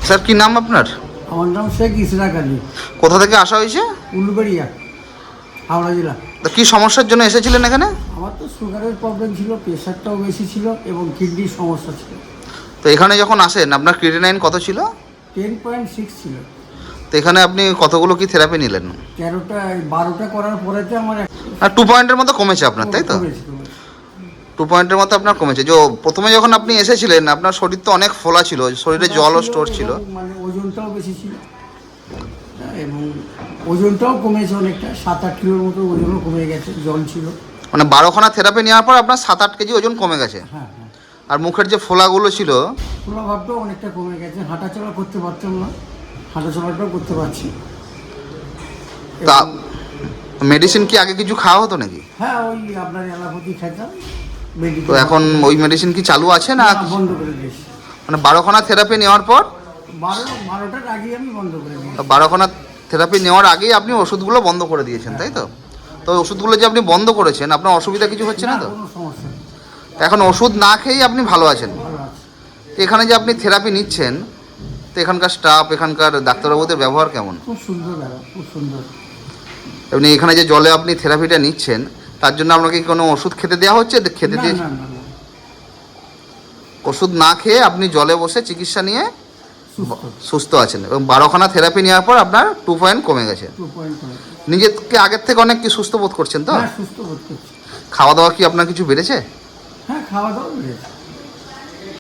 Sir কি নাম আপনার? আমার নাম শেখ ইসরাক আলী। কোথা থেকে আসা হয়েছে? উলুবেড়িয়া, হাওড়া জেলা। তা কি সমস্যার জন্য এসেছিলেন এখানে? আমার তো সুগারের প্রবলেম ছিল, প্রেশারটাও বেশি ছিল এবং কিডনির সমস্যা ছিল। তো এখানে যখন আসেন আপনার ক্রিয়েটিনাইন কত ছিল? 10.6 ছিল। তো এখানে আপনি কতগুলো কি থেরাপি নিলেন? 12টা করার পরেতে আমার আর 2 পয়েন্টের মতো কমেছে আপনার, তাই তো? কমেছে। 2 পয়েন্টের মতো আপনার কমেছে। যে প্রথমে যখন আপনি এসেছিলেন আপনার শরীর তো অনেক ফোলা ছিল, শরীরে জলও স্টোর ছিল, মানে ওজনটাও বেশি ছিল। এবং ওজনটাও কমেছে অনেকটা, 7-8 কিলোর মতো ওজনও কমে গেছে, জল ছিল। মানে 12খানা থেরাপি নেওয়ার পর আপনার 7-8 কেজি ওজন কমে গেছে। হ্যাঁ হ্যাঁ। আর মুখের যে ফোলাগুলো ছিল, প্রভাবটাও অনেকটা কমে গেছে, হাঁটাচলা করতে পারতাম না, হাঁটাচলাটাও করতে পারছি। তা মেডিসিন কি আগে কিছু খাওয়া হতো নাকি? হ্যাঁ, ওই আপনার অ্যালোপ্যাথি খেতাম। তো এখন ওই মেডিসিন কি চালু আছে না? বন্ধ করে দিয়েছি। মানে 12খানা থেরাপি নেওয়ার পর 12টার আগে আমি বন্ধ করে দিয়েছি। 12খানা থেরাপি নেওয়ার আগেই আপনি ওষুধগুলো বন্ধ করে দিয়েছেন, তাই তো? তো ওষুধগুলো যে আপনি বন্ধ করেছেন আপনার অসুবিধা কিছু হচ্ছে না তো? কোনো সমস্যা নেই, এখন ওষুধ না খেয়েই আপনি ভালো আছেন। ভালো আছে। এখানে যে আপনি থেরাপি নিচ্ছেন, তো এখানকার স্টাফ, এখানকার ডাক্তারবাবুদের ব্যবহার কেমন? খুব সুন্দর ব্যাপার, খুব সুন্দর। এমনি এখানে যে জলে আপনি থেরাপিটা নিচ্ছেন তার জন্য আপনাকে কি কোনো ওষুধ খেতে দেওয়া হচ্ছে? খেতে না দিয়ে না না না, ওষুধ না খেয়ে আপনি জলে বসে চিকিৎসা নিয়ে সুস্থ। সুস্থ আছেন এবং 12খানা থেরাপি নেওয়ার পর আপনার 2 পয়েন্ট কমে গেছে। 2 পয়েন্ট করে। নিজেকে আগের থেকে অনেক কি সুস্থ বোধ করছেন তো? হ্যাঁ, সুস্থ বোধ করছি। খাওয়া দাওয়া কি আপনার কিছু বেড়েছে? হ্যাঁ, খাওয়া দাওয়া বেড়েছে।